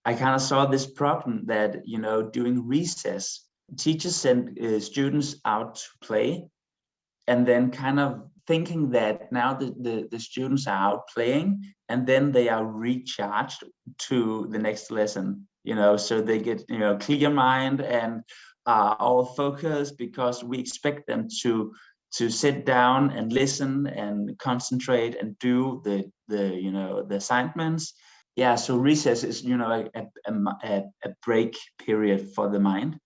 I kind of saw this problem that, during recess, teachers send students out to play, and then kind of thinking that now the students are out playing, and then they are recharged to the next lesson, so they get, clear mind and all focused, because we expect them to sit down and listen and concentrate and do the assignments. Yeah, so recess is, a break period for the mind.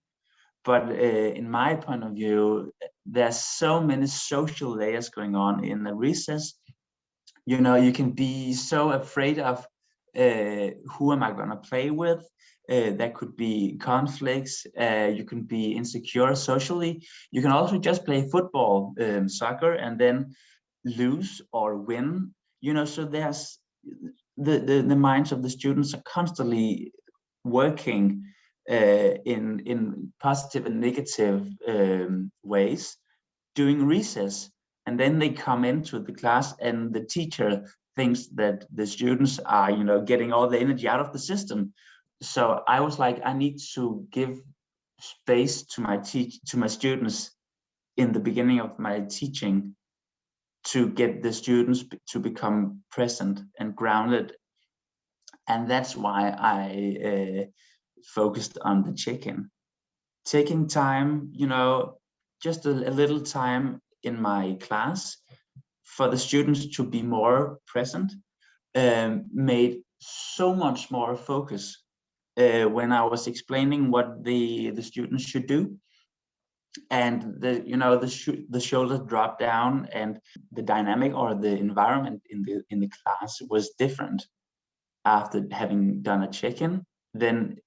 But in my point of view, there's so many social layers going on in the recess. You can be so afraid of who am I going to play with. There could be conflicts. You can be insecure socially. You can also just play football, soccer, and then lose or win. So there's the minds of the students are constantly working in positive and negative ways during recess, and then they come into the class and the teacher thinks that the students are getting all the energy out of the system. So I was like, I need to give space to my students in the beginning of my teaching, to get the students to become present and grounded. And that's why I focused on the check-in, taking time, just a little time in my class for the students to be more present, made so much more focus when I was explaining what the students should do. And the shoulders dropped down, and the dynamic or the environment in the class was different after having done a check-in than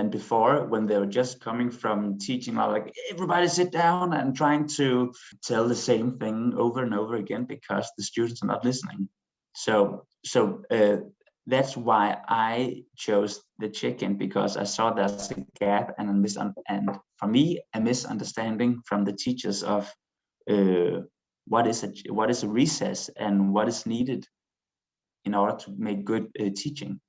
before, when they were just coming from teaching, like, everybody sit down, and trying to tell the same thing over and over again because the students are not listening. So that's why I chose the check-in, because I saw there's a gap and for me a misunderstanding from the teachers of what is a recess and what is needed in order to make good teaching.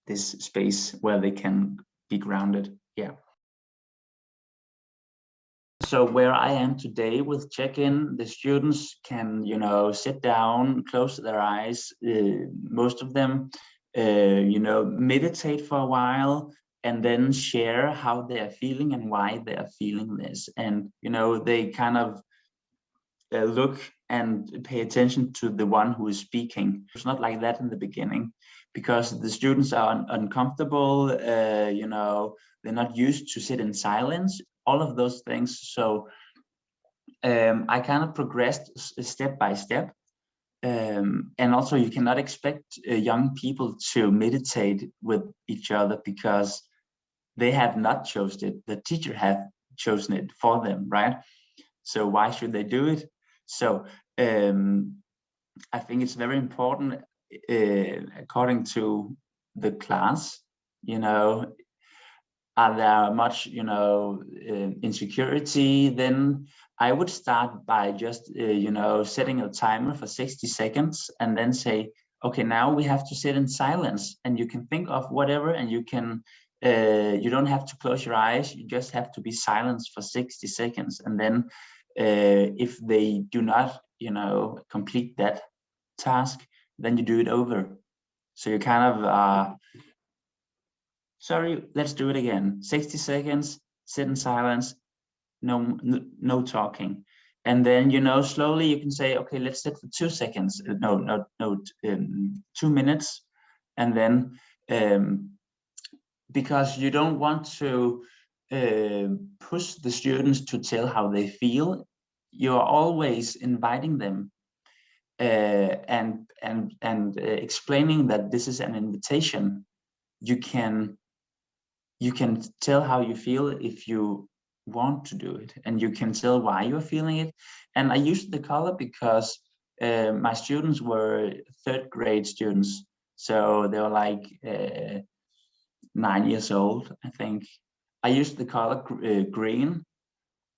This space where they can be grounded. Yeah. So where I am today with check-in, the students can, sit down, close their eyes, most of them, meditate for a while, and then share how they are feeling and why they are feeling this. And, they kind of look and pay attention to the one who is speaking. It's not like that in the beginning, because the students are uncomfortable, they're not used to sit in silence, all of those things. So I kind of progressed step by step. And also, you cannot expect young people to meditate with each other, because they have not chosen it. The teacher have chosen it for them, right? So why should they do it? So I think it's very important, according to the class, are there much, insecurity, then I would start by just, setting a timer for 60 seconds and then say, okay, now we have to sit in silence, and you can think of whatever, and you can, you don't have to close your eyes, you just have to be silent for 60 seconds. And then if they do not, complete that task, then you do it over. So you kind of, sorry, let's do it again. 60 seconds, sit in silence, no talking. And then, slowly you can say, okay, let's sit for 2 seconds. No, 2 minutes. And then, because you don't want to push the students to tell how they feel, you're always inviting them and explaining that this is an invitation. You can tell how you feel if you want to do it, and you can tell why you're feeling it. And I used the color because my students were third grade students, so they were like 9 years old, I think. I used the color green,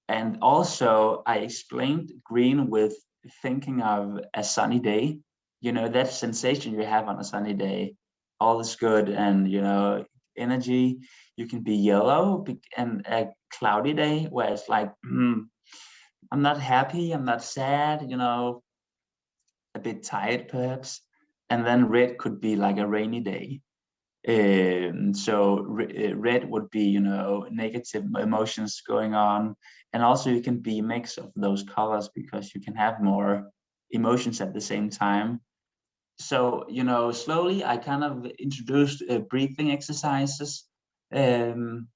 and also I explained green with thinking of a sunny day, that sensation you have on a sunny day. all is good and, you know, energy. You can be yellow, and a cloudy day where it's like, I'm not happy, I'm not sad, you know, a bit tired perhaps. And then red could be like a rainy day. So red would be, you know, negative emotions going on. And also you can be a mix of those colors because you can have more emotions at the same time. So, you know, slowly I kind of introduced breathing exercises, and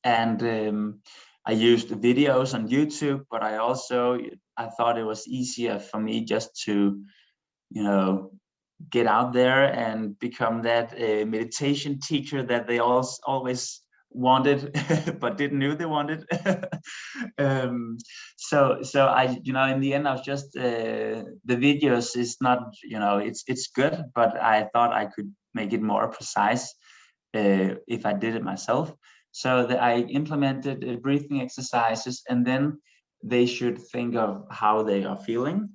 I used videos on YouTube, but I thought it was easier for me just to, you know, get out there and become that meditation teacher that they always wanted but didn't know they wanted. So I, you know, in the end I was just the videos is not, you know, it's good, but I thought I could make it more precise if I did it myself. So that I implemented breathing exercises, and then they should think of how they are feeling,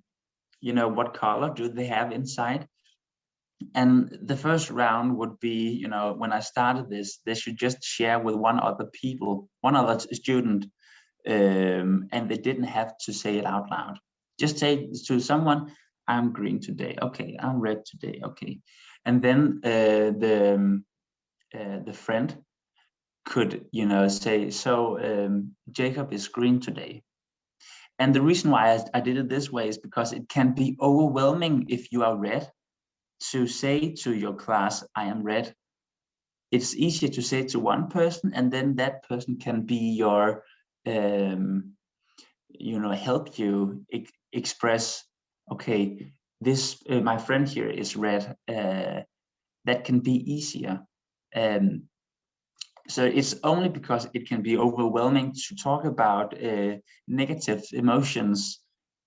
you know, what color do they have inside. And the first round would be, you know, when I started this, they should just share with one other student, and they didn't have to say it out loud. Just say to someone, I'm green today. Okay, I'm red today. Okay. And then the friend could, you know, say, so Jacob is green today. And the reason why I did it this way is because it can be overwhelming if you are red to say to your class, I am red. It's easier to say to one person, and then that person can be your, you know, help you express, okay, this, my friend here is red. That can be easier. So it's only because it can be overwhelming to talk about negative emotions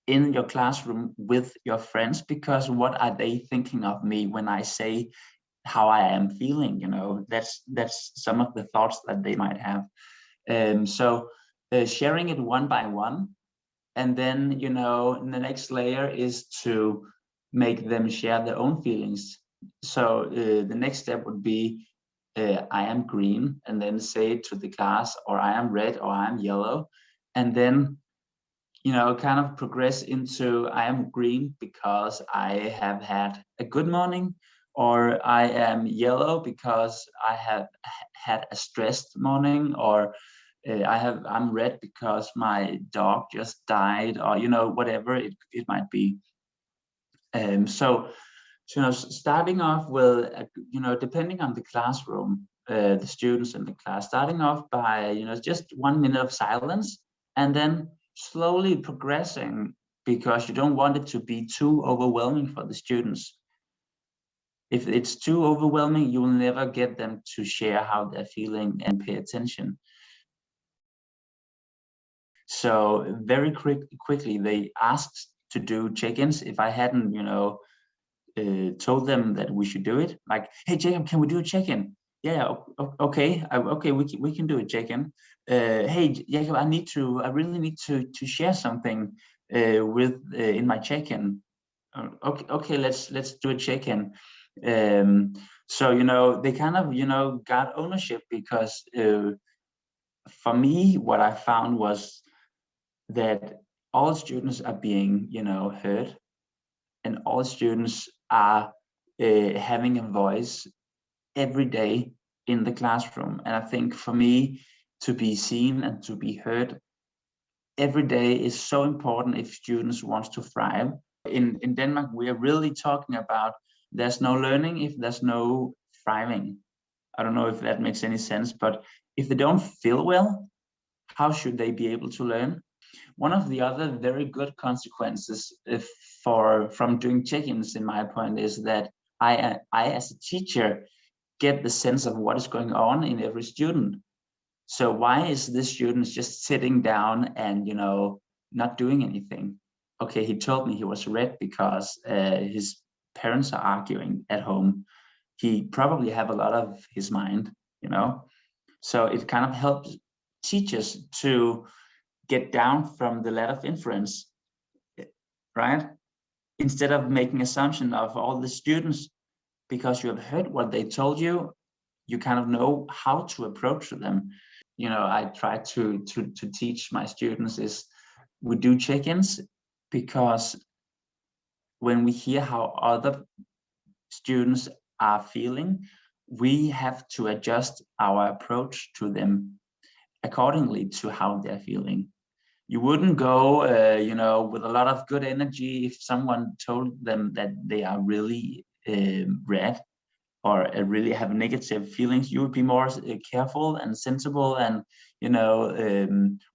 in your classroom with your friends, because what are they thinking of me when I say how I am feeling? You know, that's some of the thoughts that they might have. So sharing it one by one, and then, you know, the next layer is to make them share their own feelings. So the next step would be, I am green, and then say it to the class, or I am red, or I am yellow, and then, you know, kind of progress into I am green because I have had a good morning, or I am yellow because I have had a stressed morning, or I'm red because my dog just died, or, you know, whatever it might be. So you know, starting off with, you know, depending on the classroom, the students in the class, starting off by, you know, just 1 minute of silence, and then slowly progressing, because you don't want it to be too overwhelming for the students. If it's too overwhelming, you will never get them to share how they're feeling and pay attention. So very quickly, they asked to do check-ins. If I hadn't, you know, told them that we should do it, like, hey Jacob, can we do a check-in? Yeah, okay, okay, we can do a check-in. Hey Jacob, I really need to share something with in my check-in. Okay, let's do a check-in. So, you know, they kind of, you know, got ownership, because for me, what I found was that all students are being, you know, heard, and all students are having a voice every day in the classroom. And I think for me, to be seen and to be heard every day is so important if students want to thrive. In Denmark, we are really talking about there's no learning if there's no thriving. I don't know if that makes any sense, but if they don't feel well, how should they be able to learn? One of the other very good consequences from doing check-ins, in my point, is that I as a teacher get the sense of what is going on in every student. So why is this student just sitting down and, you know, not doing anything? Okay, he told me he was red because his parents are arguing at home. He probably have a lot of his mind, you know. So it kind of helps teachers to get down from the ladder of inference, right? Instead of making assumption of all the students, because you have heard what they told you, you kind of know how to approach them. You know, I try to teach my students is we do check-ins, because when we hear how other students are feeling, we have to adjust our approach to them accordingly to how they're feeling. You wouldn't go, you know, with a lot of good energy if someone told them that they are really red or really have negative feelings. You would be more careful and sensible and, you know,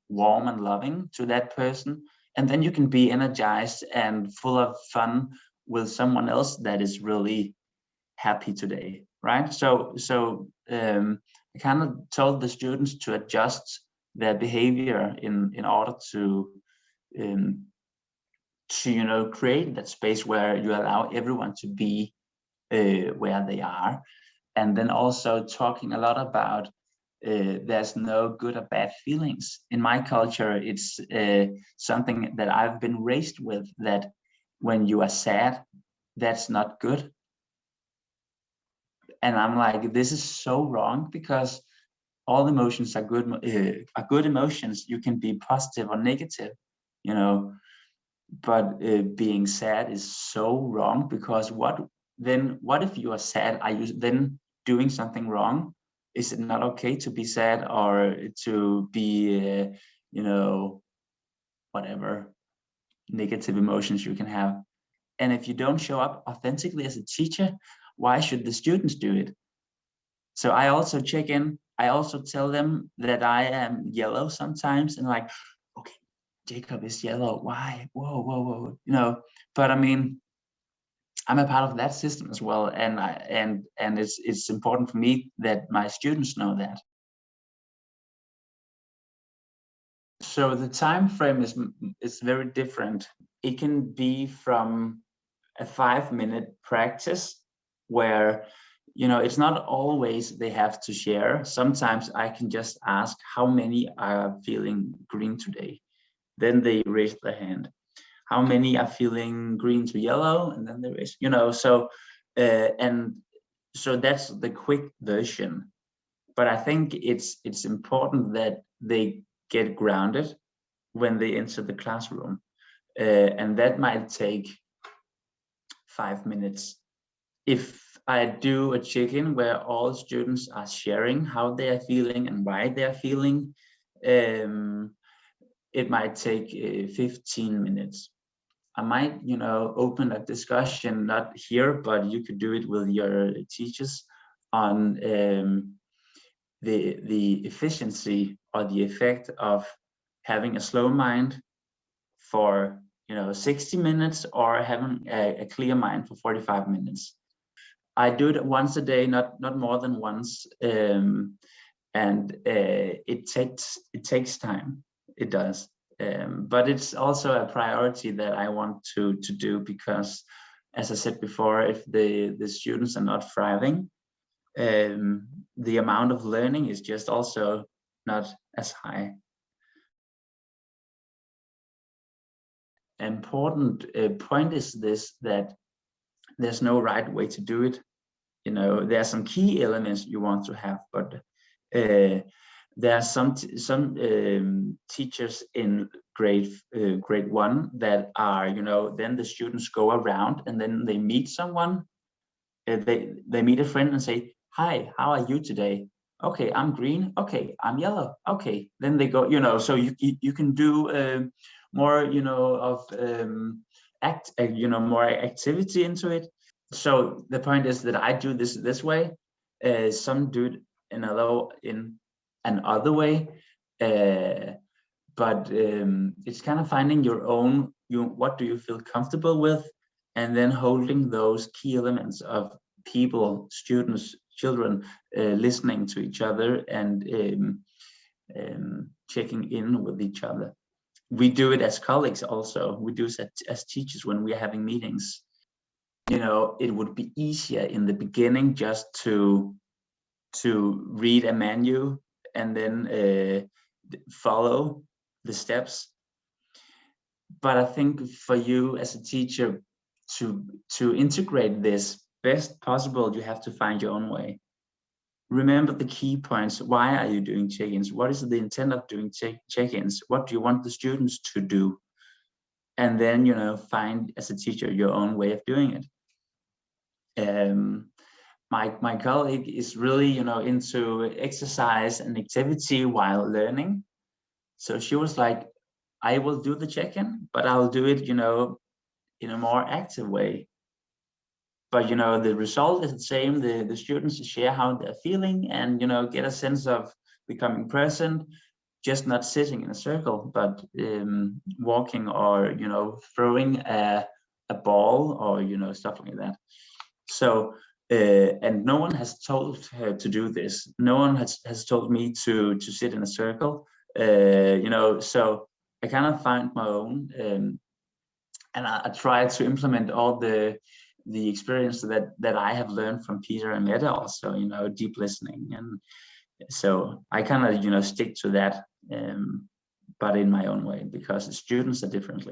warm and loving to that person. And then you can be energized and full of fun with someone else that is really happy today, right? So I kind of told the students to adjust their behavior in order to you know, create that space where you allow everyone to be where they are. And then also talking a lot about there's no good or bad feelings. In my culture, it's something that I've been raised with, that when you are sad, that's not good. And I'm like, this is so wrong, because all emotions are good emotions. You can be positive or negative, you know, but being sad is so wrong, because what if you are sad? Are you then doing something wrong? Is it not okay to be sad or to be, you know, whatever negative emotions you can have? And if you don't show up authentically as a teacher, why should the students do it? So I also check in. I also tell them that I am yellow sometimes, and like, okay, Jakob is yellow. Why? Whoa, whoa, whoa. You know, but I mean, I'm a part of that system as well, and it's important for me that my students know that. So the time frame is very different. It can be from a 5-minute practice where, you know, it's not always they have to share. Sometimes I can just ask how many are feeling green today. Then they raise their hand. How many are feeling green to yellow? And then there is, you know, so and so that's the quick version. But I think it's important that they get grounded when they enter the classroom, and that might take 5 minutes. If I do a check-in where all students are sharing how they are feeling and why they are feeling, it might take 15 minutes. I might, you know, open a discussion, not here, but you could do it with your teachers on the efficiency or the effect of having a slow mind for, you know, 60 minutes or having a clear mind for 45 minutes. I do it once a day, not more than once, and it takes time. It does, but it's also a priority that I want to do, because, as I said before, if the students are not thriving, the amount of learning is just also not as high. Important point is this, that there's no right way to do it. You know, there are some key elements you want to have, but there are some teachers in grade 1 that are, you know, then the students go around and then they meet someone, they meet a friend and say, hi, how are you today? Okay, I'm green. Okay, I'm yellow. Okay, then they go, you know, so you can do more, you know, of you know, more activity into it. So the point is that I do this way. Some do it in another way, but it's kind of finding your own. What do you feel comfortable with, and then holding those key elements of people, students, children, listening to each other and checking in with each other. We do it as colleagues also. We do it as teachers when we're having meetings. You know, it would be easier in the beginning just to read a menu and then follow the steps. But I think for you as a teacher to integrate this best possible, you have to find your own way. Remember the key points. Why are you doing check-ins? What is the intent of doing check-ins? What do you want the students to do? And then, you know, find as a teacher your own way of doing it. My colleague is really, you know, into exercise and activity while learning. So she was like, I will do the check-in, but I'll do it, you know, in a more active way. But, you know, the result is the same. The students share how they're feeling and, you know, get a sense of becoming present, just not sitting in a circle, but walking or, you know, throwing a ball or, you know, stuff like that. So, and no one has told her to do this. No one has told me to sit in a circle, you know, so I kind of find my own, and I try to implement all the experience that I have learned from Peter and Mette also, you know, deep listening. And so I kind of, you know, stick to that, but in my own way, because the students are differently.